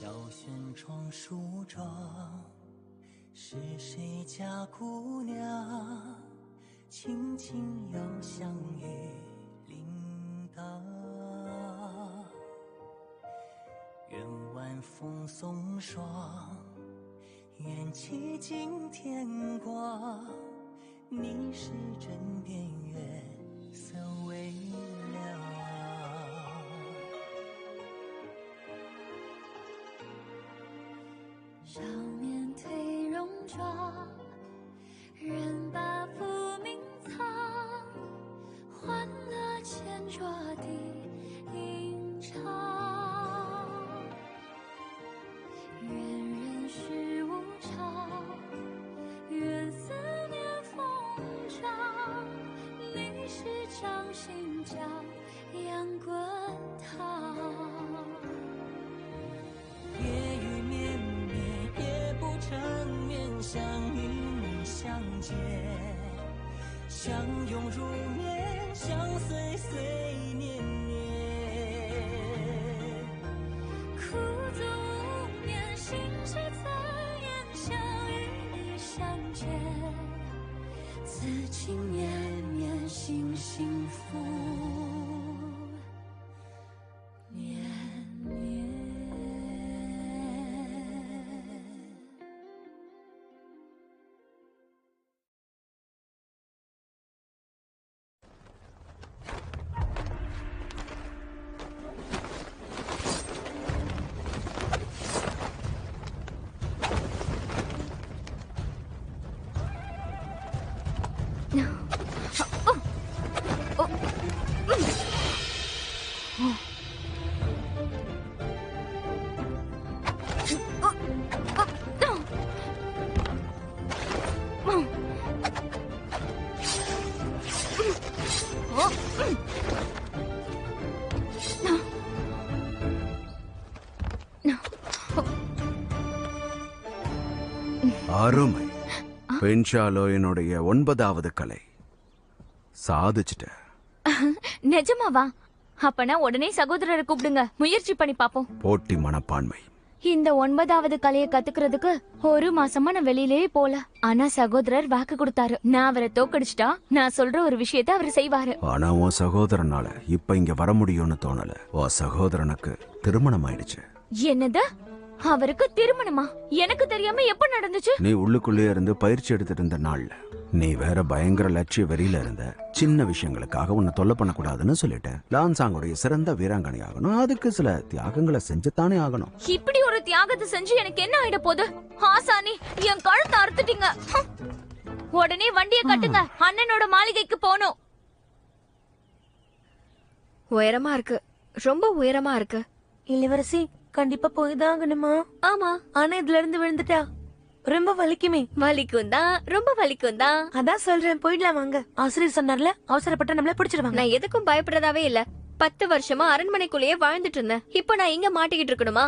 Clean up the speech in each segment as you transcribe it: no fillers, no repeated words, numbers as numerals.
小轩窗梳妆，是谁家姑娘？轻轻摇香玉铃铛。愿晚风送霜，愿期尽天光。你是枕边月色微凉。少年褪戎装，人把浮名藏，欢乐千桌的吟唱。愿人世无常，愿思念风涨。历史掌心将阳滚烫。夜雨绵绵，夜不成眠，想与你相见，相拥如眠，相随岁年年。苦足无眠，心事残烟，想与你相见，此情绵绵，心幸福绵绵。அருமை. பென்ஷாலோயினுடைய 9வது கலை சாதிச்சிட்ட. நிஜமாவா? அப்பனா உடனே சகோதரரை கூப்பிடுங்க, முயற்சி பண்ணி பாப்போம். போட்டி மனப்பான்மை. இந்த 9வது கலையை கத்துக்கிறதுக்கு 1 மாசமா நான் வெளியிலே போல. ஆனா சகோதரர் வாக்கு கொடுத்தாரு, நான் அவரை தோக்கடிச்சிட்டா நான் சொல்ற ஒரு விஷயத்த அவர் செய்வாரு. ஆனா உன் சகோதரனால இப்ப இங்க வர முடியும்னு தோணல. உன் சகோதரனுக்கு திருமணம் ஆயிடுச்சு. என்னது? அவருக்கு திருமணமா? எனக்கு தெரியாம எப்ப நடந்துச்சு? நீ உள்ளுக்குள்ளே இருந்து பயிற்சி எடுத்துட்டு இருந்த நாள்ல நீ வேற பயங்கர லட்சிய வெறியில இருந்த. சின்ன விஷயங்களுக்காக உன்னை தொல்லை பண்ணக்கூடாதுன்னு சொல்லிட்டேன். லான்சாங்குடைய சிறந்த வீராங்கனை ஆகணும், அதுக்கு சில தியாகங்களை செஞ்சுத்தானே ஆகணும். இப்படி ஒரு தியாகத்தை செஞ்சு எனக்கு என்ன ஆயிட போகுது? ஆசானி, என் கழுத்தை அறுத்துட்டீங்க. உடனே வண்டியை கட்டுங்க, அண்ணனோட மாளிகைக்கு போகணும். உயரமா இருக்கு, ரொம்ப உயரமா இருக்கு. இளவரசி கண்டிப்பா போய்தான் ஆகணுமா? ஆமா. ஆனா இதுல இருந்து விழுந்துட்டா ரொம்ப வலிக்குமே. வலிக்கும் தான், ரொம்ப வலிக்கும் தான். அதான் சொல்றேன், போயிடலாம் வாங்க. ஆசிரியர் சொன்னார்ல, அவசரப்பட்ட நம்மள பிடிச்சிருவாங்க. நான் எதுக்கும் பயப்படுறதாவே இல்ல. 10 வருஷமா அரண்மனைக்குள்ளேயே வாழ்ந்துட்டு இருந்தேன். இப்போ நான் இங்க மாட்டிக்கிட்டு இருக்கணுமா?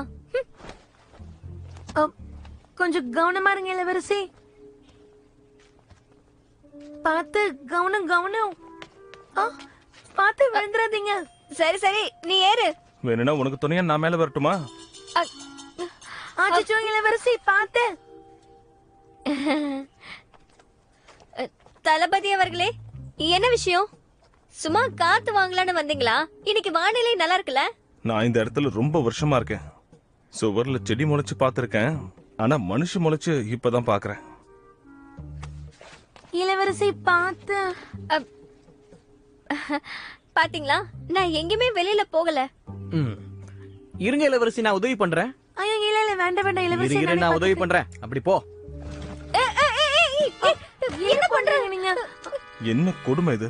கொஞ்சம் கவனமா இருங்க இளவரசி. பார்த்து, கவனம் கவனம். பார்த்து விழுந்துடாதீங்க. சரி சரி, நீ ஏறு. வேணும்னா உனக்கு துணையா நான் மேல வரட்டுமா? ஆச்சோ இளவரசி, பார்த்து. தளபதி அவர்களே, என்ன விஷயம்? சும்மா காத்து வாங்கலான்னு வந்தீங்களா? இன்னைக்கு வானிலை நல்லா இருக்குல்ல? நான் இந்த இடத்துல ரொம்ப வருஷமா இருக்கேன். சுவர்ல செடி முளைச்சு பாத்திருக்கேன், ஆனா மனுஷ முளைச்சு இப்பதான் பாக்குறேன். இளவரசி பார்த்து. பாத்தீங்களா, நான் எங்கேயுமே வெளியில போகல. இருங்க இளவரசி, நான் உதவி பண்றேன். ஐயோ இல்ல இல்ல, வேண்டாம் வேண்டாம் இளவரசி, நான் உதவி பண்றேன். அப்படி போ. என்ன பண்றீங்க நீங்க? என்ன கொடுமை இது?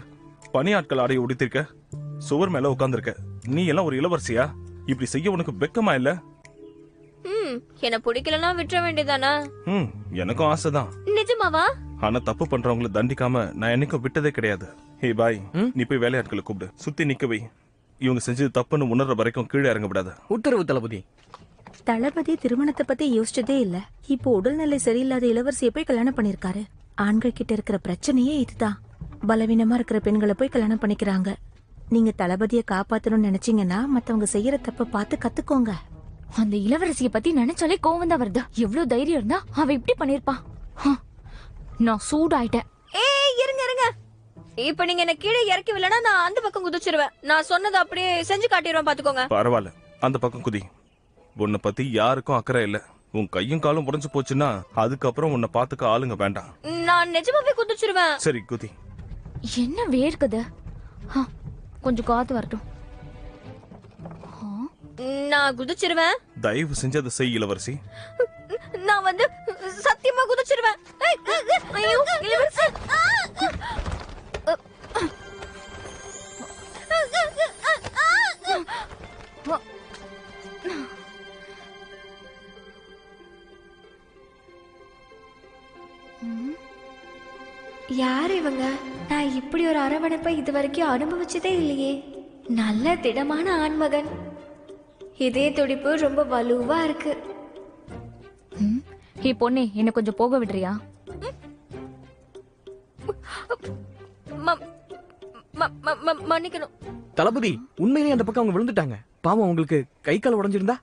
பணியாட்கள் ஆடைய உடுத்திருக்க, சுவர் மேல உட்கார்ந்துருக்க. நீ எல்லாம் ஒரு இளவரசியா? இப்படி செய்ய உனக்கு வெக்கமா இல்ல? என்ன பிடிக்கலன்னா விட்டுற வேண்டியதானா? எனக்கும் ஆசைதான். நிஜமாவா? ஆனா தப்பு பண்றவங்களை தண்டிக்காம நான் என்னைக்கும் விட்டதே கிடையாது. ஹே பாய், நீ போய் வேலையாட்களை கூப்பிடு, சுத்தி நிக்க வை. இவங்க செஞ்சது தப்புன்னு உணர்ற வரைக்கும் கீழே இறங்க விடாத. உத்தரவு தளபதி. தளபதி திருமணத்தை பத்தி யோசிச்சதே இல்ல. இப்போ உடல்நிலை சரியில்லாத இளவரசியை போய் கல்யாணம் பண்ணிருக்காரு. ஆண்கள் கிட்ட இருக்கிற பிரச்சனையே இதுதான். பலவீனமா இருக்கிற பெண்களை போய் கல்யாணம் பண்ணிக்கிறாங்க. நீங்க தளபதியை காப்பாத்தணும்னு நினைச்சீங்கன்னா மத்தவங்க செய்யற தப்ப பார்த்து கத்துக்கோங்க. அந்த இளவரசிய பத்தி நினைச்சாலே கோவம் தான் வருது. எவ்வளவு தைரியம் இருந்தா அவ இப்படி பண்ணிருப்பா. நான் சூடாயிட்டேன். ஏய் இருங்க இருங்க, இப்ப நீங்க என்ன கீழே இறக்கி விடலனா நான் அந்த பக்கம் குதிச்சிருவேன். நான் சொன்னதை அப்படியே செஞ்சு காட்டிடுவேன், பாத்துக்கோங்க. பரவாயில்ல, அந்த பக்கம் குதி. உன்னை பத்தி யாருக்கும் அக்கறை இல்ல. உன் கையும் காலும் உடைஞ்சு போச்சுன்னா அதுக்கப்புறம் உன்னை பாத்துக்க ஆளுங்க வேண்டாம். நான் நிஜமாவே குதிச்சிருவேன். சரி குதி. என்ன வேர்க்குது? கொஞ்சம் காத்து வரட்டும். நான் குதிச்சிருவேன். தயவு செஞ்சு அதை செய் இளவரசி. நான் வந்து சத்தியமா குதிச்சிருவேன். ஐயோ இளவரசி. யார் இவங்க? நான் இப்படி ஒரு அரவணைப்பை இது வரைக்கும் அனுபவிச்சதே இல்லையே. நல்ல திடமான ஆண்மகன். இதே துடிப்பு ரொம்ப வலுவா இருக்கு. ஹே பொண்ணே, என்ன கொஞ்சம் போக விடுறியா? மன்னிக்கணும் தளபதி, உண்மையிலேயே அந்த பக்கம் அவங்க விழுந்துட்டாங்க. பாவம், உங்களுக்கு கை கால் உடைஞ்சிருந்தா?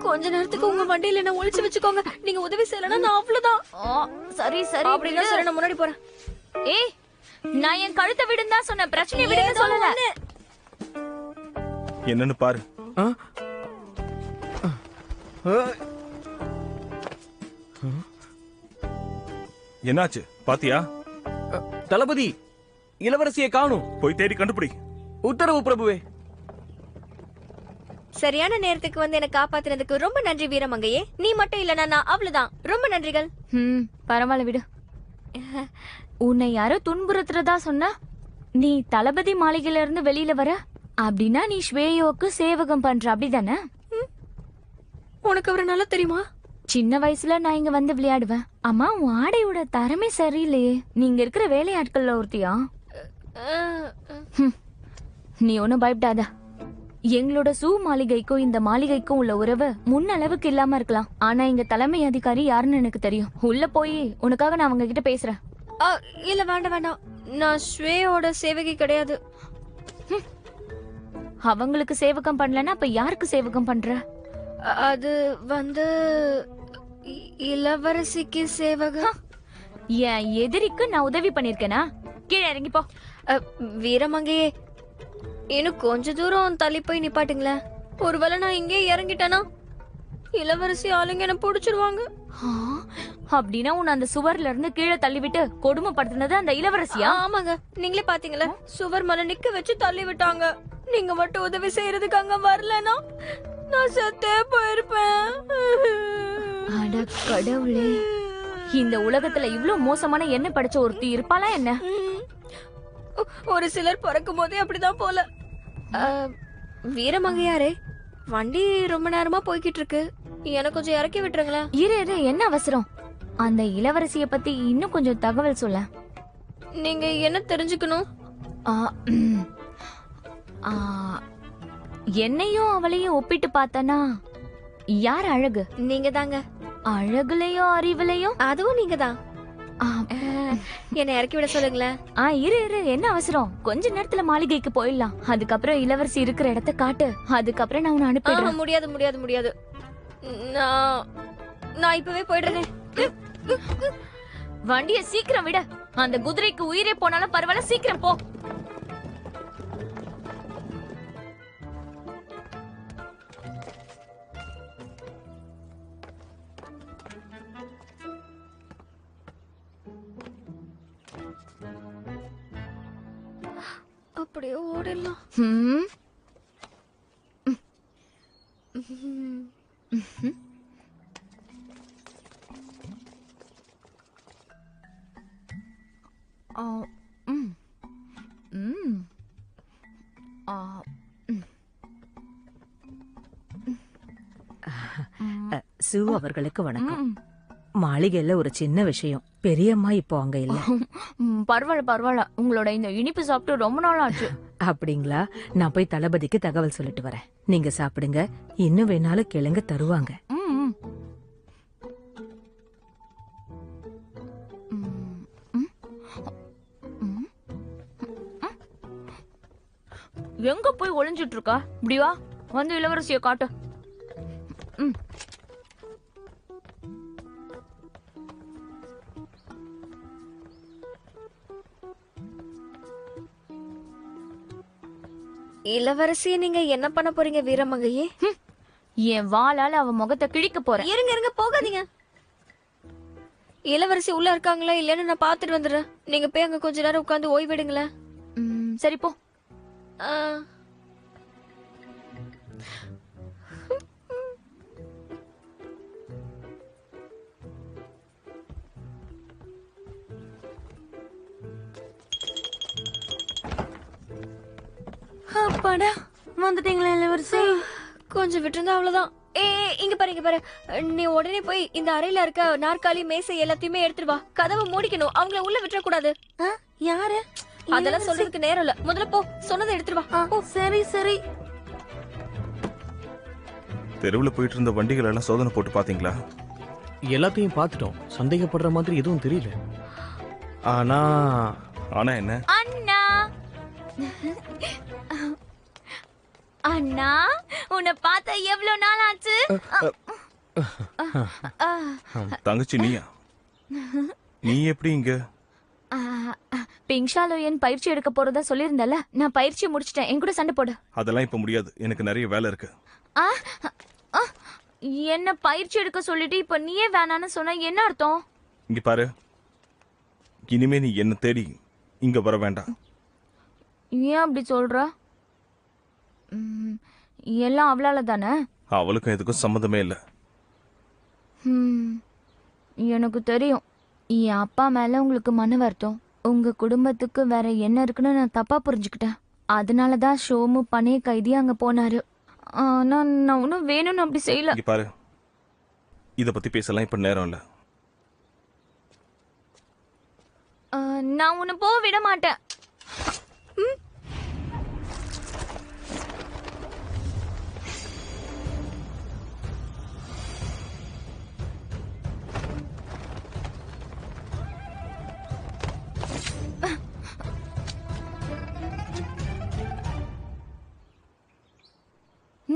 கொஞ்ச நேரத்துக்கு உங்க வண்டியில என்ன ஒளிச்சு வச்சுக்கோங்க. நீங்க உதவி செய்யலன்னா நான் அவ்வளவுதான். சரி சரி, அப்படின்னா சரி, நான் முன்னாடி போறேன். ஏய், நான் என் கழுத்தை விடுன்னு தான் சொன்னேன். பிரச்சனை விடுன்னு சொல்லல. என்னன்னு பாரு. என்னாச்சு பாத்தியா? தளபதி, இளவரசியை காணும். போய் தேடி கண்டுபிடி. உத்தரவு பிரபுவே. சரியான நேரத்துக்கு வந்து என்ன காப்பாத்தினதுக்கு ரொம்ப நன்றி வீரமங்கையே. நீ மட்டும் இல்லனா நான் அவ்வளவுதான். ரொம்ப நன்றிகள். பரவாயில்ல விடு. உன்னை யாரோ துன்புறுத்துறதா சொன்னா நீ தளபதி மாளிகையில இருந்து வெளியில வர அப்படின்னா நீ ஸ்வேயோக்கு சேவகம் பண்ற, அப்படிதானே? உனக்கு அவரை நல்லா தெரியுமா? சின்ன வயசுல நான் இங்க வந்து விளையாடுவேன். அம்மா, உன் ஆடையோட தரமே சரியில்லையே. நீங்க இருக்கிற வேலையாட்கள்ல ஒருத்தியா? நீ ஒன்னும் பயப்படாத. எங்களோட மாளிகைக்கும் இந்த மாளிகைக்கும் உள்ள உறவு முன்னளவுக்கு இல்லாம இருக்கலாம். ஆனா இங்க தலைமை அதிகாரி யாருன்னு எனக்கு தெரியும். உள்ள போய் உனக்காக நான் அவங்க கிட்ட பேசுறேன். இல்ல வேண்டாம் வேண்டாம், நான் ஸ்வேயோட சேவகி கிடையாது. அவங்களுக்கு சேவகம் பண்ணலன்னா அப்ப யாருக்கு சேவகம் பண்ற? அது வந்து இளவரசிக்கு சேவகம். என் எதிரிக்கு நான் உதவி பண்ணிருக்கேனா? கீழே இறங்கி போ. வீரமங்கையே, இன்னும் கொஞ்ச தூரம் தள்ளி போய் நிப்பாட்டுங்களேன். ஒருவேளை நான் இங்கே இறங்கிட்டேனா இளவரசி ஆளுங்க என்ன புடிச்சிருவாங்க. அப்படின்னா உன்னை அந்த சுவர்ல இருந்து கீழே தள்ளிவிட்டு கொடுமைப்படுத்தினது அந்த இளவரசியா? ஆமாங்க, நீங்களே பாத்தீங்களா, சுவர் மேல நிக்க வச்சு தள்ளி விட்டாங்க. நீங்க மட்டும் உதவி செய்யறதுக்கு அங்க வரலனா நான் செத்தே போயிருப்பேன். அட கடவுளே, இந்த உலகத்துல இவ்வளவு மோசமான எண்ணெய் படைச்ச ஒருத்தி இருப்பாளா என்ன? ஒரு சிலர் பறக்கும் போதே அப்படிதான் போல. வீரமங்கையாரே, வண்டி ரொம்ப நேரமா போய்கிட்டு இருக்கு. எனக்கு கொஞ்சம் இறக்கி விட்டுருங்களா? இரு இரு, என்ன அவசரம்? அந்த இளவரசிய பத்தி இன்னும் கொஞ்சம் தகவல் சொல்ல. நீங்க என்ன தெரிஞ்சுக்கணும்? என்னையும் அவளையும் ஒப்பிட்டு பார்த்தனா யார் அழகு? நீங்க தாங்க. அழகுலயும் அறிவுலயும் அதுவும் நீங்க தான். என்ன இறக்கி விட சொல்லுங்களேன். இரு இரு, என்ன அவசரம்? கொஞ்ச நேரத்துல மாளிகைக்கு போயிடலாம். அதுக்கப்புறம் இளவரசி இருக்கிற இடத்த காட்டு. அதுக்கப்புறம் நான் உன்னை அனுப்பிடுறேன். முடியாது முடியாது முடியாது, நான் இப்பவே போயிடுறேன். வண்டிய சீக்கிரம் விட. அந்த குதிரைக்கு உயிரே போனாலும் பரவாயில்ல, சீக்கிரம் போ. அப்படியே ஓடிடலாம். சு அவர்களுக்கு வணக்கம். மாளிகையில ஒரு சின்ன விஷயம். பெரியம்மா இப்போ அங்க இல்ல. பரவாயில்ல பரவாயில்ல, உங்களோட இந்த இனிப்பு சாப்பிட்டு ரொம்ப நாள் ஆச்சு. அப்படிங்களா? நான் போய் தளபதிக்கு தகவல் சொல்லிட்டு வரேன். நீங்க சாப்பிடுங்க, இன்னும் வேணாலும் கேளுங்க, தருவாங்க. எங்க போய் ஒளிஞ்சிட்டு இருக்கா? இப்படி வா. வந்து இளவரசியை காட்டு. ம். இளவரசியை நீங்க என்ன பண்ண போறீங்க வீரமங்கையே? என் வாளால அவ முகத்தை கிழிக்க போறேன். இருங்க போகாதீங்க. இளவரசி உள்ள இருக்காங்களா இல்லன்னு நான் பாத்துட்டு வந்துடுறேன். நீங்க போய் அங்க கொஞ்ச நேரம் உட்கார்ந்து ஓய்வெடுங்களேன். சரி போ. அப்பாடா, வந்துட்டீங்களா இளவரசி? கொஞ்சம் விட்டுருந்தா அவ்வளவுதான். இங்க பாரு. நீ உடனே போய் இந்த அறையில இருக்க நாற்காலி மேசை எல்லாத்தையுமே எடுத்துட்டு வா. கதவை மூடிக்கணும். அவங்கள உள்ள விட்டுற கூடாது. யாரு? அதெல்லாம் சொல்றதுக்கு நேரம் இல்ல. முதல்ல போ, சொன்னதை எடுத்துட்டு வா. போ. சரி. தெருவுல போயிட்டு இருந்த வண்டிகள் எல்லாம் சோதனை போட்டு பாத்தீங்களா? எல்லாத்தையும் பார்த்துட்டோம். சந்தேகப்படுற மாதிரி எதுவும் தெரியல. ஆனா என்ன? அண்ணா, உன்னை பார்த்த எவ்வளவு நாள் ஆச்சு? தங்கச்சி நீயா? நீ எப்படி இங்க? பிங்ஷாலோயன் பயிற்சி எடுக்க போறதா சொல்லியிருந்தல, நான் பயிற்சி முடிச்சிட்டேன். என் கூட சண்டை போடு. அதெல்லாம் இப்ப முடியாது, எனக்கு நிறைய வேலை இருக்கு. என்ன பயிற்சி எடுக்க சொல்லிட்டு இப்ப நீயே வேணான்னு சொன்ன என்ன அர்த்தம்? இங்க பாரு, இனிமே நீ என்ன தேடி இங்க வர வேண்டாம். ஏன் அப்படி சொல்ற? எல்லாம் அவளால தானே? அவளுக்கும் எதுக்கும் சம்மந்தமே இல்ல. எனக்கு தெரியும். என் அப்பா மேல உங்களுக்கு மன வருத்தம். உங்க குடும்பத்துக்கு வேற என்ன இருக்குன்னு நான் தப்பா புரிஞ்சுக்கிட்டேன். அதனாலதான் ஷோமு பணைய கைதி அங்க போனாரு. ஆனா நான் ஒன்னும் வேணும்னு அப்படி செய்யல. இங்க பாரு, இத பத்தி பேசலாம் இப்ப நேரம் இல்ல. நான் உன்னை போக விட மாட்டேன்.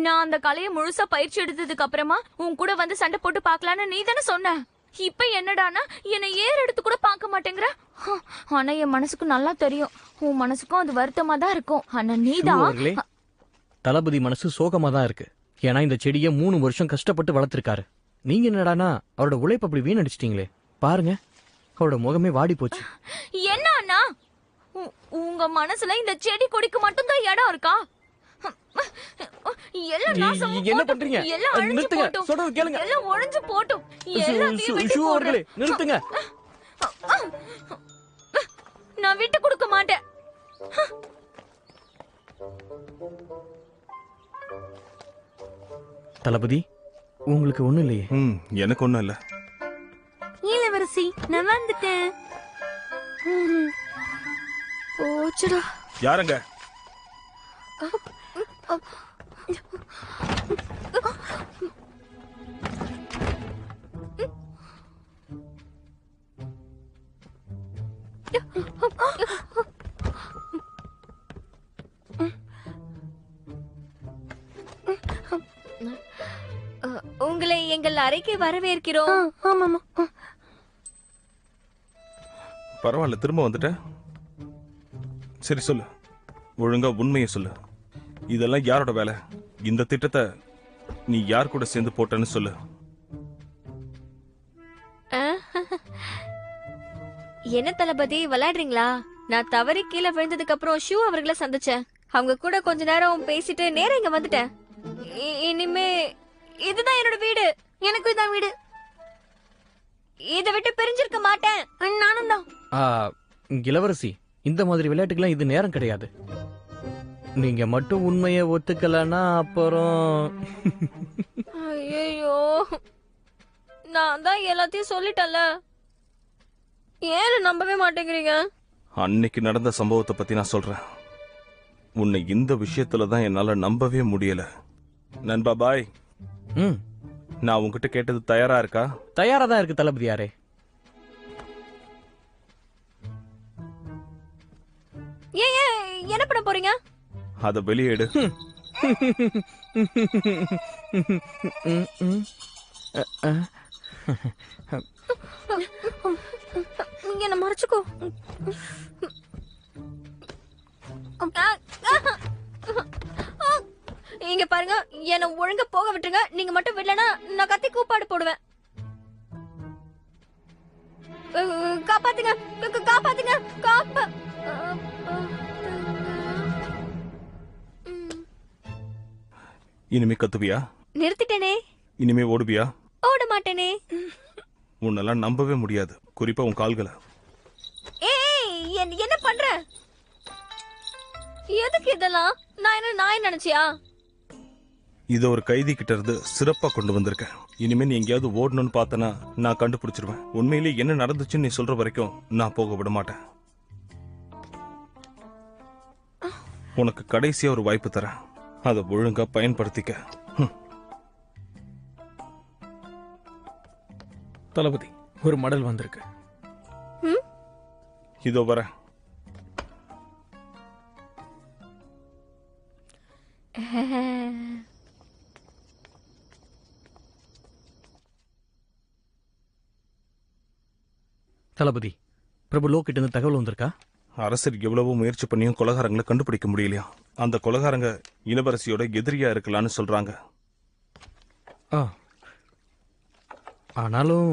நான் அந்த கலையை முழுசா பயிற்சி எடுத்ததுக்கு அப்புறமா உன் கூட வந்து சண்டை போட்டு பாக்கலான்னு நீ தானே சொன்ன. இப்ப என்னடானா என்னை ஏற எடுத்து கூட பார்க்க மாட்டேங்கிற. ஆனா என் மனசுக்கு நல்லா தெரியும், உன் மனசுக்கும் அது வருத்தமா தான் இருக்கும். ஆனா நீதான். தளபதி மனசு சோகமா தான் இருக்கு. ஏன்னா இந்த செடியை 3 வருஷம் கஷ்டப்பட்டு வளர்த்திருக்காரு. நீங்க என்னடானா அவரோட உழைப்பு அப்படி வீணடிச்சிட்டீங்களே. பாருங்க, அவரோட முகமே வாடி போச்சு. என்ன அண்ணா, உங்க மனசுல இந்த செடி கொடிக்கு மட்டும் தான் இடம் இருக்கா? என்ன பண்றீங்க? நிறுத்துங்க, சொல்றது கேளுங்க. எல்லாம் ஒழிஞ்சு போட்டும். எல்லாத்தையும் நிறுத்துங்க. நான் விட்டு கொடுக்க மாட்டேன். தளபதி, உங்களுக்கு ஒண்ணும் இல்லையே? எனக்கு ஒண்ணும் இல்ல. இளவரசி, நான் வந்துட்டேன். போச்சுடா. யாருங்க? உங்களை எங்கள் அறைக்கு வரவேற்கிறோம். ஆமாமா. பரவாயில்ல, திரும்ப வந்துட்ட. சரி சொல்லு, ஒழுங்கா உண்மையை சொல்லு. இதெல்லாம் யாரோட வேலை? இந்த திட்டத்தை நீ யார் கூட சேர்ந்து போட்டன்னு சொல்லு. என்ன தளபதி விளையாடுறீங்களா? நான் தவறி கீழே விழுந்ததுக்கு அப்புறம் ஷூ அவர்களை சந்திச்சேன். அவங்க கூட கொஞ்ச நேரம் பேசிட்டு நேரம் இங்க வந்துட்டேன். இனிமே இதுதான் என்னோட வீடு. எனக்கு இதான் வீடு. இதை விட்டு பிரிஞ்சிருக்க மாட்டேன். நானும் தான். இளவரசி, இந்த மாதிரி விளையாட்டுக்கெல்லாம் இது நேரம் கிடையாது. நீங்க மட்டும் உண்மையை ஒத்துக்கலன்னா அப்புறம் ஐயோ, நான் தான் எல்லாத்தையும் சொல்லிட்டல. ஏன் நம்பவே மாட்டேங்கிறீங்க? அன்னைக்கு நடந்த சம்பவத்தை பத்தி நான் சொல்றேன். உன்னை இந்த விஷயத்துல தான் என்னால நம்பவே முடியல. நண்பா பாய், நான் உன்கிட்ட கேட்டது தயாரா இருக்கா? தயாரா தான் இருக்கு தளபதியாரே. ஏன் என்ன பண்ண போறீங்க? அத வெளியேடு. என்ன மறைச்சுக்கோ. இங்க பாருங்க, என்ன ஒழுங்கா போக விட்டுருங்க. நீங்க மட்டும் விடலனா நான் கத்தி கூப்பாடு போடுவேன். காப்பாத்துங்க, காப்பாத்துங்க, இனிமே கத்துவியா? நிறுத்திட்டேனே. இனிமே ஓடுவியா? ஓட மாட்டேனே. உன்னெல்லாம் நம்பவே முடியாது, குறிப்பா உன் கால்களை. ஏய், என்ன பண்ற? எதுக்கு இதெல்லாம்? நான் என்ன நாய் நினைச்சியா? இத ஒரு கைதி கிட்ட இருந்து சிறப்பா கொண்டு வந்திருக்கேன். இனிமே நீ எங்கேயாவது ஓடணும்னு பார்த்தனா நான் கண்டுபிடிச்சிருவேன். உண்மையிலேயே என்ன நடந்துச்சுன்னு நீ சொல்ற வரைக்கும் நான் போக விட மாட்டேன். உனக்கு கடைசியா ஒரு வாய்ப்பு தரேன், அதை ஒழுங்கா பயன்படுத்திக்க. தளபதி, ஒரு மடல் வந்திருக்கு. இதோ வர. தளபதி, பிரபு லோ கிட்ட இருந்து தகவல் வந்திருக்கா? அரசர் எவ்வளவோ முயற்சி பண்ணியும் கொலகாரங்களை கண்டுபிடிக்க முடியலையா. அந்த கொலகாரங்க இளவரசியோட எதிரியா இருக்கலான்னு சொல்றாங்க. ஆனாலும்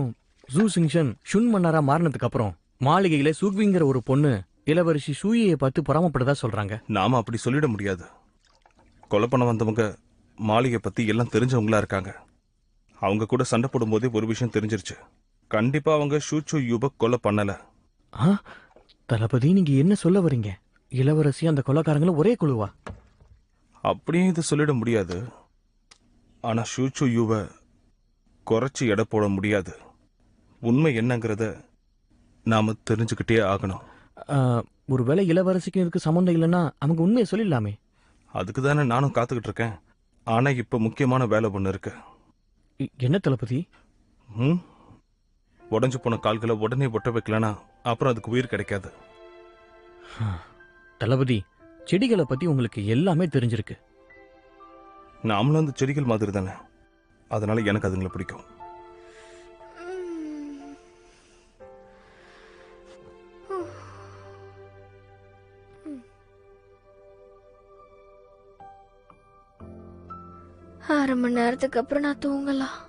ஜூ சிங்ஷன் ஷுன் மன்னரா மாறினதுக்கு அப்புறம் மாளிகையில சூக்விங்கிற ஒரு பொண்ணு இளவரசி சூயை பார்த்து பொறாமப்பட்டதா சொல்றாங்க. நாம அப்படி சொல்லிட முடியாது. கொலை பண்ண வந்தவங்க மாளிகை பத்தி எல்லாம் தெரிஞ்சவங்களா இருக்காங்க. அவங்க கூட சண்டை போடும் போதே ஒரு விஷயம் தெரிஞ்சிருச்சு. கண்டிப்பா அவங்க ஷூச்சு யூப கொலை பண்ணல. தளபதி, நீங்க என்ன சொல்ல வரீங்க? இளவரசி அந்த கொலைக்காரங்களும் ஒரே குழுவா? அப்படியே இது சொல்லிட முடியாது. ஆனா ஷூச்சு யூவ குறைச்சி எடை போட முடியாது. உண்மை என்னங்கிறத நாம தெரிஞ்சுக்கிட்டே ஆகணும். ஒருவேளை இளவரசிக்கு இதுக்கு சம்மந்தம் இல்லைன்னா அவங்க உண்மையை சொல்லிடலாமே. அதுக்கு தானே நானும் காத்துக்கிட்டு இருக்கேன். ஆனா இப்ப முக்கியமான வேலை ஒண்ணு இருக்கு. என்ன தளபதி? உடஞ்சு போன கால்களை உடனே ஒட்ட வைக்கலனா அப்புறம் அதுக்கு உயிர் கிடைக்காது. தளபதி, செடிகளை பத்தி உங்களுக்கு எல்லாமே தெரிஞ்சிருக்கு. நாமளும் அந்த செடிகள் மாதிரி தானே, அதனால எனக்கு அதுங்களை பிடிக்கும். அரை மணி நேரத்துக்கு அப்புறம் நான் தூங்கலாம்.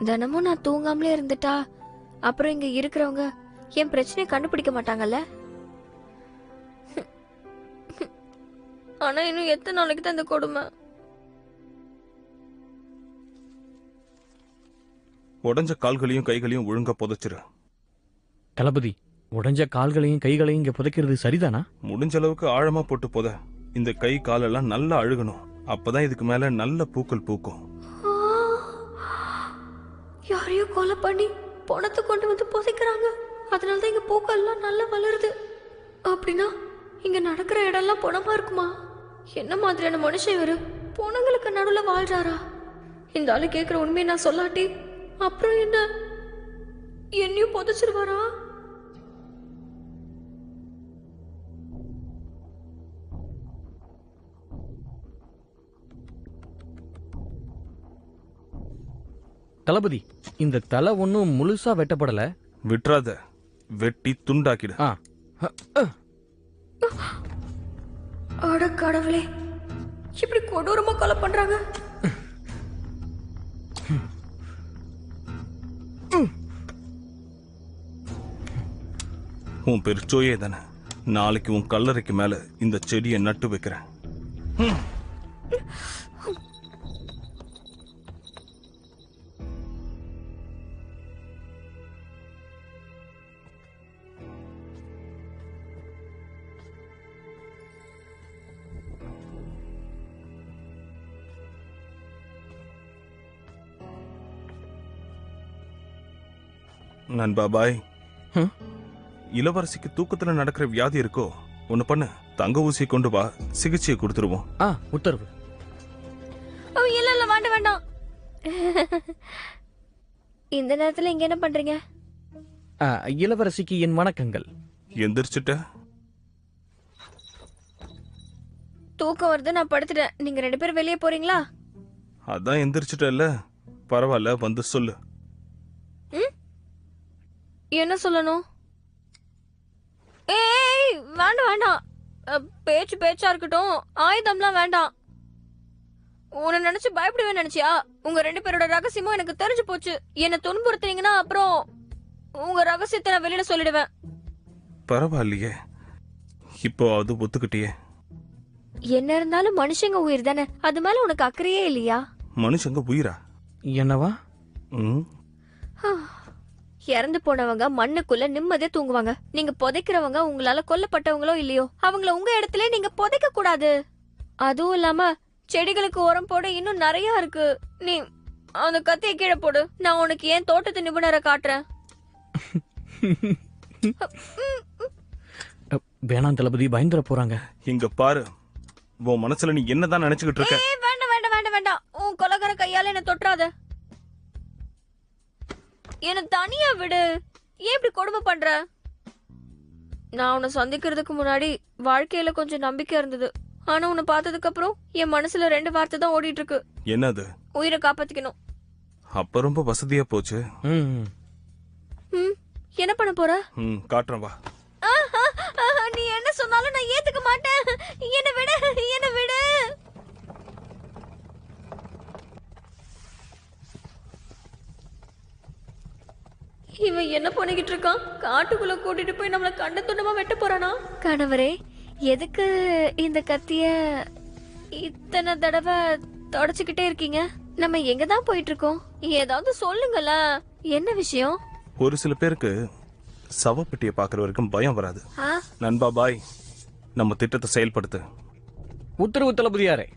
தினமும் நான் தூங்காமலே இருந்துட்டா அப்புறம் இங்க இருக்கிறவங்க என் பிரச்சனையை கண்டுபிடிக்க மாட்டாங்கல்ல. ஆனா இன்னும் எத்தனை நாளைக்கு தான் இந்த கொடுமை? உடஞ்ச கால்களையும் கைகளையும் ஒழுங்கா புதைச்சிரு. தளபதி, உடஞ்ச கால்களையும் கைகளையும் இங்க புதைக்கிறது சரிதானா? முடிஞ்ச அளவுக்கு ஆழமா போட்டு புத. இந்த கை காலெல்லாம் நல்லா அழுகணும். அப்பதான் இதுக்கு மேல நல்ல பூக்கள் பூக்கும். யாரையும் கொலை பண்ணி பணத்தை கொண்டு வந்து புதைக்கிறாங்க. அதனாலதான் இங்க பூக்கள்லாம் நல்லா வளருது. அப்படின்னா இங்க நடக்கிற இடம்லாம் பணமா இருக்குமா? என்ன மாதிரியான மனுஷன் இவரு? பொணங்களுக்கு நடுவுல வாழ்றாரா? இந்த ஆளு கேட்கிற உண்மையை நான் சொல்லாட்டி அப்புறம் என்ன என்னையும் புதைச்சிருவாரா? தளபதி, இந்த தலை ஒன்னும் முழுசா வெட்டப்படல. விட்டுறாத, வெட்டி துண்டாக்கிடு. அட கடவுளே, இப்படி கொடூரமா கொலை பண்றாங்க. உன் பேர் சோயே தானே. நாளைக்கு உன் கல்லறைக்கு மேல இந்த செடியை நட்டு வைக்கிறேன். நண்பா பாய். இளவரசிக்கு தூக்கத்துல நடக்கிற வியாதி இருக்கோ, ஒண்ணு பண்ணு, தங்க ஊசி கொண்டு வா, சிகிச்சையை கொடுத்துருவோம். உத்தரவு. இல்ல இல்ல, வேண்டாம் வேண்டாம். இந்த நேரத்துல இங்க என்ன பண்றீங்க? இளவரசிக்கு என் வணக்கங்கள். எந்திரிச்சிட்ட? தூக்கம் வருது, நான் படுத்துட்டேன். நீங்க 2 பேரும் வெளியே போறீங்களா? அதான் எந்திரிச்சிட்டல்ல, பரவாயில்ல, வந்து சொல்லு. என்ன சொல்லணும்? ஏய் வேண்டாம் வேண்டாம், பேச்சா இருக்கட்டும், ஆயுதம்லாம் வேண்டாம். உன்னை நினைச்சு பயப்படுவேன் நினைச்சியா? உங்க 2 பேரோட ரகசியமும் எனக்கு தெரிஞ்சு போச்சு. என்ன துன்புறுத்துனீங்கன்னா அப்புறம் உங்க ரகசியத்தை நான் வெளியில சொல்லிடுவேன். பரவாயில்லையே, இப்போ அது ஒத்துக்கிட்டியே. என்ன இருந்தாலும் மனுஷங்க உயிர் தானே, அது மேல உனக்கு அக்கறையே இல்லையா? மனுஷங்க உயிரா? என்னவா? இறந்து போனவங்க மண்ணுக்குள்ள நிம்மதியா தூங்குவாங்க. நீங்க புதைக்கிறவங்க உங்களால கொல்லப்பட்டவங்களோ இல்லையோ, அவங்கள உங்க இடத்துல நீங்க புதைக்க கூடாது. அதுவும் இல்லாம செடிகளுக்கு உரம் போட இன்னும் நிறைய இருக்கு. நீ அந்த கத்தியை கீழே போடு, நான் உனக்கு ஏன் தோட்டத்து நிபுணரை காட்டுறேன். வேணாம் தளபதி, பயந்துட போறாங்க. இங்க பாரு, உன் மனசுல நீ என்னதான் நினைச்சுக்கிட்டு இருக்க? வேண்டாம் வேண்டாம் வேண்டாம் வேண்டாம், உன் கொலகார கையால என்ன தொட்டுறாத. என்ன தனியா விடு. ஏன் இப்படி கொடுமை பண்ற? நான் உன்னை சந்திக்கிறதுக்கு முன்னாடி வாழ்க்கையில கொஞ்சம் நம்பிக்கை இருந்தது. ஆனா உன்னை பார்த்ததுக்கு அப்புறம் என் மனசுல 2 வார்த்தை தான் ஓடிட்டு இருக்கு. என்னது? உயிரை காப்பாத்திக்கணும். அப்ப ரொம்ப வசதியா போச்சு. என்ன பண்ண போற? காட்டுறேன் வா. நீ என்ன சொன்னாலும் நான் ஏத்துக்க மாட்டேன். என்ன விடு, என்ன விடு. இவன் என்ன பண்ணிக்கிட்டு இருக்கான்? காட்டுக்குள்ள கூட்டிட்டு போய் நம்மள கண்ட துண்டமா வெட்ட போறானா? கணவரே, எதுக்கு இந்த கத்திய இத்தனை தடவை தொடச்சுக்கிட்டே இருக்கீங்க? நம்ம எங்க தான் போயிட்டு இருக்கோம்? ஏதாவது சொல்லுங்களா, என்ன விஷயம்? ஒரு சில பேருக்கு சவப்பெட்டியை பாக்குற வரைக்கும் பயம் வராது. நண்பா பாய், நம்ம திட்டத்தை செயல்படுத்து. உத்தரவு தளபதியாரே.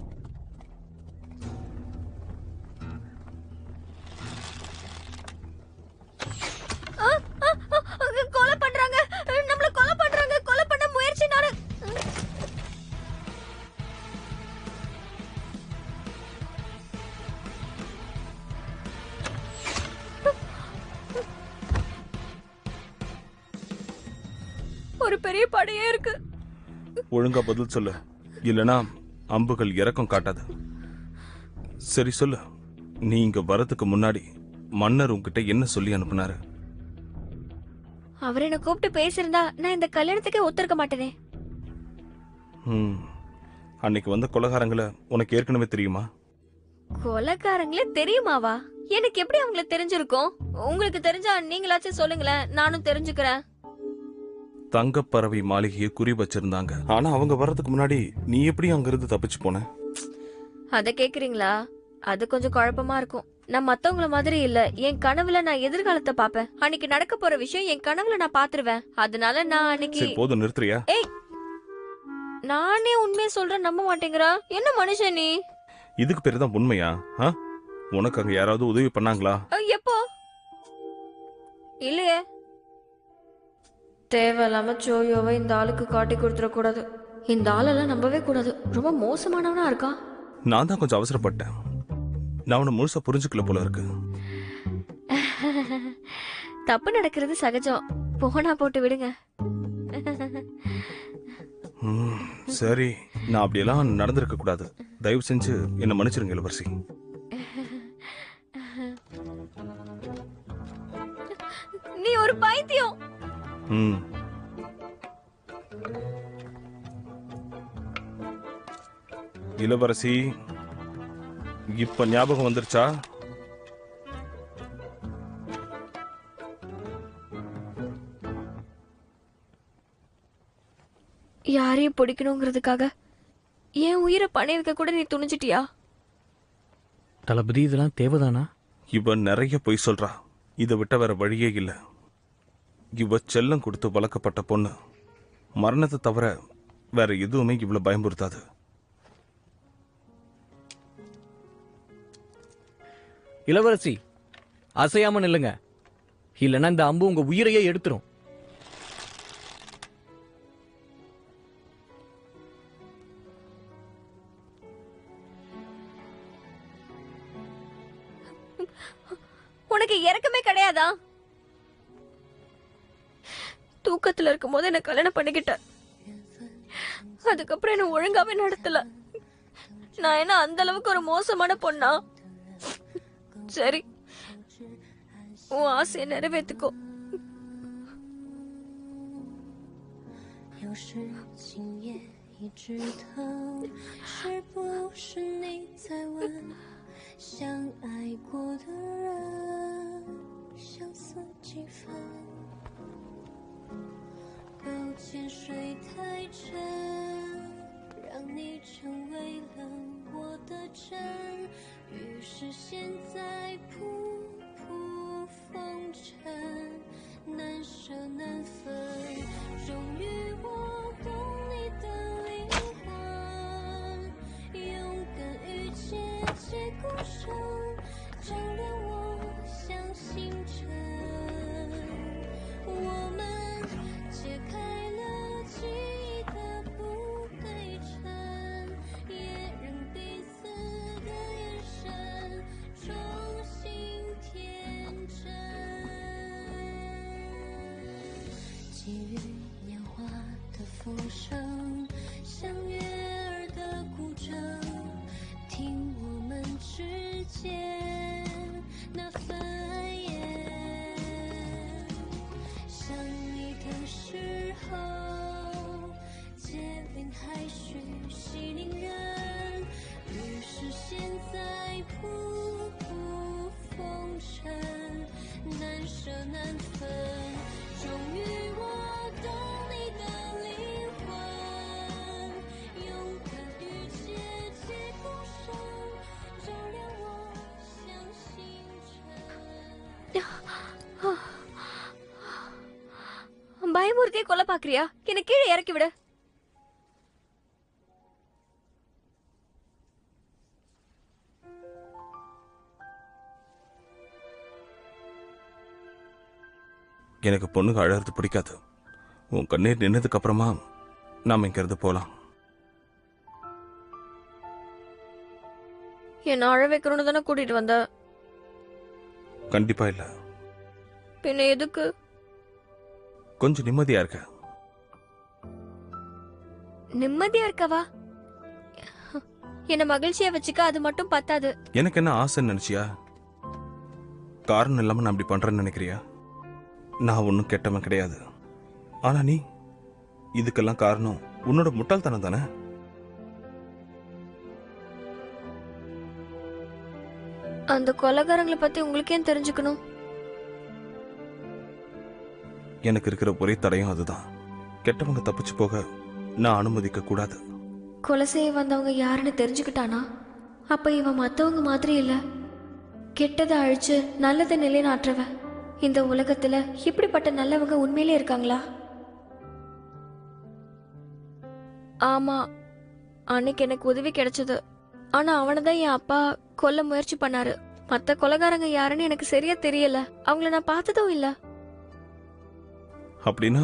கொலை பண்றாங்க, நம்மள கொலை பண்றாங்க. கொலை பண்ண முயற்சி. நானு ஒரு பெரிய படையே இருக்கு. ஒழுங்கா பதில் சொல்லு, இல்லனா அம்புகள் இறக்கம் காட்டாது. சரி சொல்லு, நீ இங்க வரதுக்கு முன்னாடி மன்னர் உன்கிட்ட என்ன சொல்லி அனுப்புனாரு? அவர் என்ன கூப்பிட்டு பேசியிருந்தா நான் இந்த கல்யாணத்துக்கே ஒத்துருக்க மாட்டேனே. அன்னைக்கு வந்த கொலைகாரங்களை உனக்கு ஏற்கனவே தெரியுமா? கொலைகாரங்களே தெரியுமாவா? எனக்கு எப்படி அவங்கள தெரிஞ்சிருக்கும்? உங்களுக்கு தெரிஞ்சா நீங்களாச்சும் சொல்லுங்களேன், நானும் தெரிஞ்சுக்கிறேன். தங்கப்பறவை மாளிகையை குறி வச்சிருந்தாங்க. ஆனா அவங்க வர்றதுக்கு முன்னாடி நீ எப்படி அங்கிருந்து தப்பிச்சு போன? அத கேக்குறீங்களா? அது கொஞ்சம் குழப்பமா இருக்கும். நான் மத்தவங்கள மாதிரி இல்ல. என் கனவுல நான் எதிர்காலத்தை பாப்பேன். அன்னைக்கு நடக்க போற விஷயம் என் கனவுல நான் பாத்துருவேன். அதனால நான் அன்னைக்கு... சரி போதும், நிறுத்துறியா? ஏய், நானே உண்மையை சொல்றேன், நம்ப மாட்டேங்கிறா. என்ன மனுஷன் நீ? இதுக்கு பேரு தான் உண்மையா? உனக்கு அங்க யாராவது உதவி பண்ணாங்களா? எப்போ? இல்லையே. தேவையில்லாம சோயோவை இந்த ஆளுக்கு காட்டி கொடுத்துட கூடாது. இந்த ஆளெல்லாம் நம்பவே கூடாது. ரொம்ப மோசமானவனா இருக்கான். நான் தான் கொஞ்சம் அவசரப்பட்டேன். நான் உன்னை முழுசா புரிஞ்சுக்கல போல இருக்கு. தப்பு நடக்கிறது சகஜம். போனா போட்டு விடுங்க. சரி, நான் அப்படியெல்லாம் நடந்திருக்க கூடாது. தயவு செஞ்சு என்ன மன்னிச்சிருங்க இளவரசி. நீ ஒரு பைத்தியம். இளவரசி, இப்ப ஞாபகம் வந்துருச்சா? யாரையும் பிடிக்கணுங்கிறதுக்காக என் உயிரை பணைய வைக்க கூட நீ துணிச்சிட்டியா? தளபதி, இதெல்லாம் தேவைதானா? இவ நிறைய பொய் சொல்றா. இதை விட்ட வேற வழியே இல்ல. இவ செல்லம் கொடுத்து வளர்க்கப்பட்ட பொண்ணு. மரணத்தை தவிர வேற எதுவுமே இவ்வளவு பயமுறுத்தாது. இளவரசி, அசையாம நில்லுங்க, இல்லைன்னா இந்த அம்பு உங்க உயிரையே எடுத்துரும். உனக்கு இறக்கமே கிடையாதா? தூக்கத்துல இருக்கும் போது என்ன கல்யாணம் பண்ணிக்கிட்டேன். அதுக்கப்புறம் என்ன ஒழுங்காவே நடத்தல. நான் என்ன அந்த அளவுக்கு ஒரு மோசமான பொண்ணா? சரி, உன் ஆசையை நிறைவேத்துக்கோ. 有时今夜一直疼，是不是你在问，相爱过的人相似几分？抱歉水太深，让你成为了我的真，于是现在扑扑风尘，难舍难分。终于我懂你的灵魂，勇敢与结结孤身，照亮我像星辰。我们解开了记忆的不对称，也让彼此的眼神重新天真。给予年华的风声，像悦耳的古筝，听我们之间那份爱恋。想你的时候，结冰还需细凝人，于是现在扑扑风尘，难舍难分。终于我懂你的灵魂，勇敢与结结孤身，照亮我像星辰。 பயமுறுத்தியே கொலை பாக்குறியா? என்ன கீழே இறக்கி விடு. எனக்கு பொண்ணுங்க அழறது பிடிக்காது. உன் கண்ணீர் நின்னதுக்கு அப்புறமா நாம இங்க இருந்து போலாம். என்ன அழ வைக்கணும்னு தானே கூட்டிட்டு வந்த? கண்டிப்பா இல்ல. பின்ன எதுக்கு? கொஞ்சம் நிம்மதியா இருக்க. நிம்மதியா இருக்கவா? என்ன மகிழ்ச்சியா வச்சுக்க, அது மட்டும் பத்தாது. எனக்கு என்ன ஆசைன்னு நினைச்சியா? காரணம் இல்லாம நான் அப்படி பண்றேன்னு நினைக்கிறியா? நான் ஒன்னும் கெட்டவன் கிடையாது. ஆனா நீ இதுக்கெல்லாம் காரணம் உன்னோட முட்டாள்தனம் தானே? அந்த கொலைகாரங்களை பத்தி உங்களுக்கு ஏன் தெரிஞ்சுக்கணும்? எனக்கு இருக்கிற ஒரே தடையும் அதுதான். கெட்டவங்க தப்பிச்சு போக நான் அனுமதிக்க கூடாது. கொலை செய்ய வந்தவங்க யாருன்னு தெரிஞ்சுக்கிட்டானா அப்ப இவன் மத்தவங்க மாதிரி இல்ல, கெட்டதை அழிச்சு நல்லதை நிலைநாட்டுறவ. இந்த உலகத்துல இப்படிப்பட்ட நல்லவங்க உண்மையிலே இருக்காங்களா? ஆமா, அன்னைக்கு எனக்கு உதவி கிடைச்சது. ஆனா அவனதான் என் அப்பா கொல்ல முயற்சி பண்ணாரு. மத்த கொலைகாரங்க யாருன்னு எனக்கு சரியா தெரியல. அவங்கள நான் பார்த்ததும் இல்ல. அப்படின்னா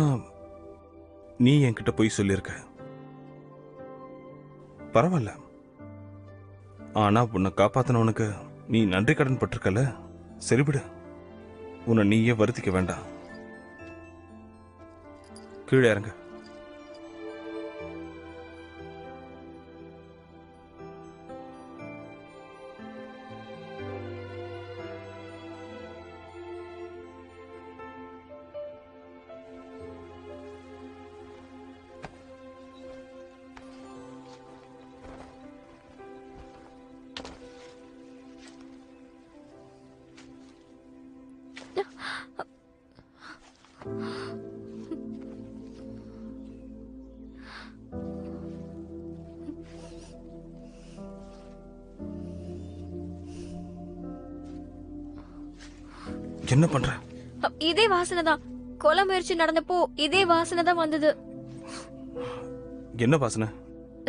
நீ என்கிட்ட போய் சொல்லியிருக்க. பரவாயில்ல. ஆனா உன்னை காப்பாத்தினவனுக்கு நீ நன்றி கடன் பட்டிருக்கல. சரிவிடு, உன்னை நீயே வருத்திக்க வேண்டாம். கீழே இறங்க. என்ன பண்ற? இதே வாசனை தான். கொலை முயற்சி நடந்தப்போ இதே வாசனை தான் வந்தது. என்ன வாசனை?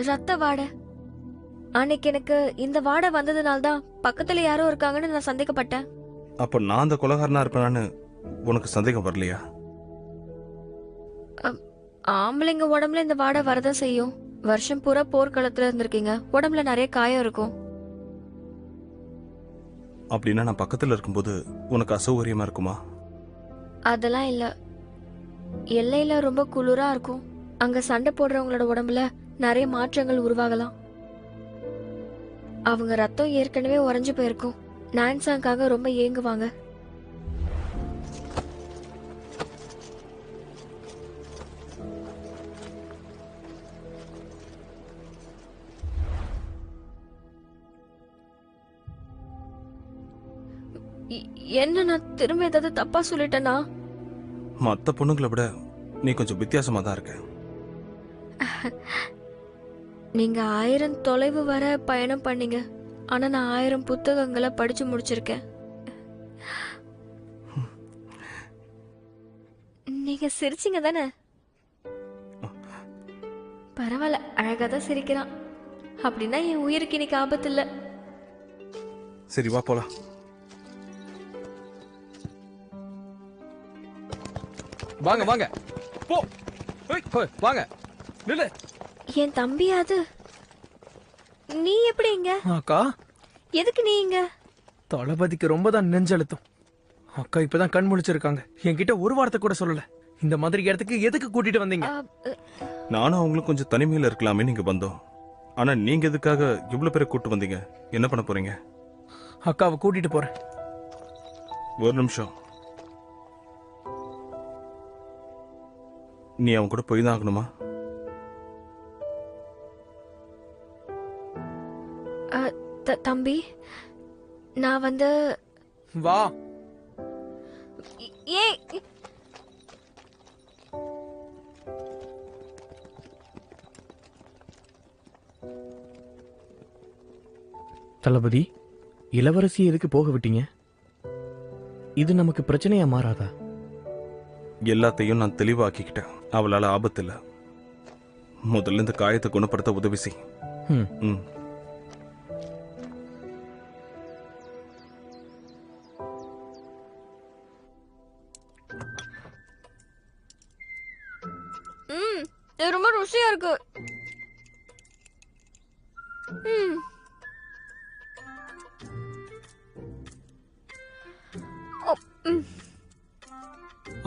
ரத்த வாடை. அன்னைக்கு எனக்கு இந்த வாடை வந்ததுனால்தான் பக்கத்துல யாரோ இருக்காங்கன்னு நான் சந்தேகப்பட்டேன். அப்ப நான் அந்த கொலைகாரனா இருப்பேன்னு உனக்கு சந்தேகம் வரலையா? ஆம்பளைங்க உடம்புல இந்த வாடை வரதான் செய்யும். வருஷம் பூரா போர்க்களத்துல இருந்திருக்கீங்க, உடம்புல நிறைய காயம் இருக்கும். அப்படின்னா நான் பக்கத்துல இருக்கும்போது உனக்கு அசௌகரியமா இருக்குமா? அதெல்லாம் இல்ல. எல்லையில ரொம்ப குளிரா இருக்கும். அங்க சண்டை போடுறவங்களோட உடம்புல நிறைய மாற்றங்கள் உருவாகலாம். அவங்க ரத்தம் ஏற்கனவே உறைஞ்சு போயிருக்கும். நான்சாங்காக ரொம்ப ஏங்குவாங்க. என்ன நான் திரும்ப ஏதாவது தப்பா சொல்லிட்டேனா? மற்ற பொண்ணுங்களை விட நீ கொஞ்சம் வித்தியாசமா தான் இருக்க. நீங்க 1000 தொலைவு வர பயணம் பண்ணீங்க. ஆனா நான் 1000 புத்தகங்களை படிச்சு முடிச்சிருக்கேன். நீங்க சிரிச்சீங்க தானே? பரவாயில்ல, அழகாதான் சிரிக்கிறான். அப்படின்னா என் உயிருக்கு இன்னைக்கு ஆபத்து இல்ல. சரி வா போலாம். வாங்க வாங்க போ. வாங்க நில்லு. என் தம்பி அது. நீ எப்படி இங்க? அக்கா, எதுக்கு நீ இங்க? தளபதிக்கு ரொம்ப தான் நெஞ்சழுத்தம். அக்கா இப்பதான் கண் முழிச்சிருக்காங்க. என்கிட்ட ஒரு வார்த்தை கூட சொல்லல. இந்த மாதிரி இடத்துக்கு எதுக்கு கூட்டிட்டு வந்தீங்க? நானும் அவங்களும் கொஞ்சம் தனிமையில இருக்கலாமே நீங்க வந்தோம். ஆனா நீங்க எதுக்காக இவ்வளவு பேரை கூட்டு வந்தீங்க? என்ன பண்ண போறீங்க? அக்காவை கூட்டிட்டு போறேன். ஒரு நிமிஷம். நீ அவன் கூட போய் தான் ஆகணுமா? தம்பி, நான் வந்து வா. ஏய், தளபதி, இளவரசி எதுக்கு போக விட்டீங்க? இது நமக்கு பிரச்சனையா மாறாதா? எல்லாத்தையும் நான் தெளிவாக்கிக்கிட்டேன். அவளால ஆபத்து இல்ல. முதல்ல இந்த காயத்தை குணப்படுத்த உதவி செய். ம். இது ரொம்ப ருசியா இருக்கு.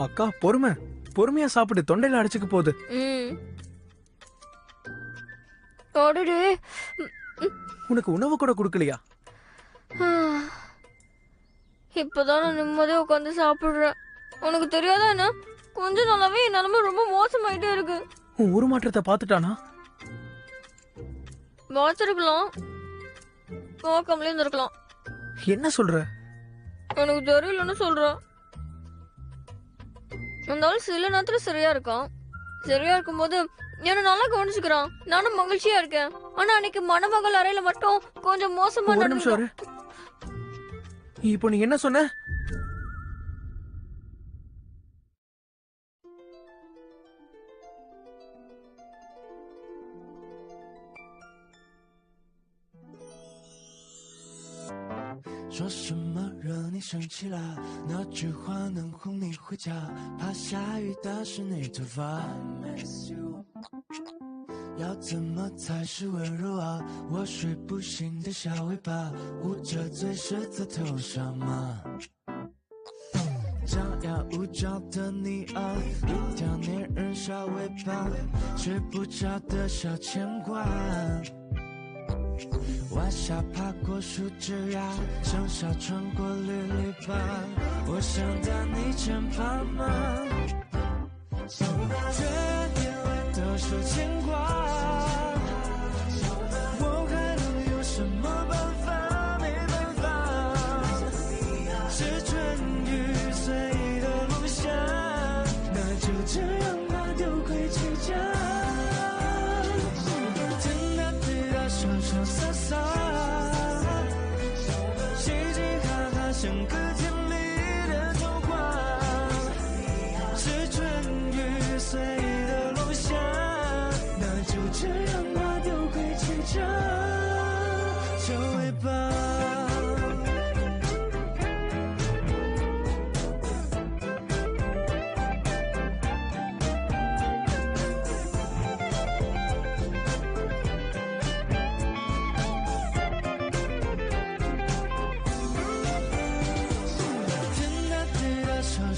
அக்கா பொறுமையா சாப்பிடு. தொண்டையில அடைச்சுக்க போகுது. உனக்கு உணவு கூட கொடுக்கலையா? இப்பதான் நான் நிம்மதியா உட்காந்து சாப்பிடுறேன். உனக்கு தெரியாதா என்ன? கொஞ்ச நாளாவே என் நிலைமை ரொம்ப மோசமாயிட்டே இருக்கு. உன் உருமாற்றத்தை பாத்துட்டானா? பார்த்திருக்கலாம், பார்க்காமலே இருந்திருக்கலாம். என்ன சொல்ற? எனக்கு தெரியலன்னு சொல்றேன். இருந்தாலும் சில நேரத்துல சரியா இருக்கான். சரியா இருக்கும்போது என்ன நல்லா கவனிச்சுக்கிறான். நானும் மகிழ்ச்சியா இருக்கேன். ஆனா அன்னைக்கு மணமகள் அறையில மட்டும் கொஞ்சம் மோசமா ஒரு நிமிஷம் இரு. இப்போ நீ என்ன சொன்ன?说什么惹你生气了？那句话能哄你回家？怕下雨打湿你头发。要怎么才是温柔啊？我睡不醒的小尾巴，捂着嘴是在头上吗？张牙舞爪的你啊，一条粘人小尾巴，睡不着的小牵挂。晚霞爬过树枝呀，盛夏穿过绿篱笆，我想到你身旁吗？这眼泪都是牵挂，我还能有什么办法？没办法，是春雨随的落下，那就这样吧，丢盔弃甲。潇潇洒洒，嘻嘻哈哈，像个甜蜜的童话。是春雨随的落下，那就这样吧，丢盔弃甲，小尾巴。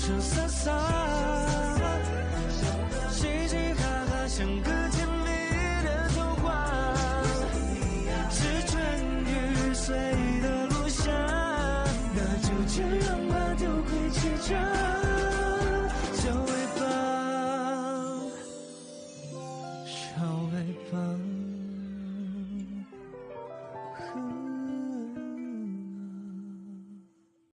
潇洒洒，着小尾巴，小尾巴。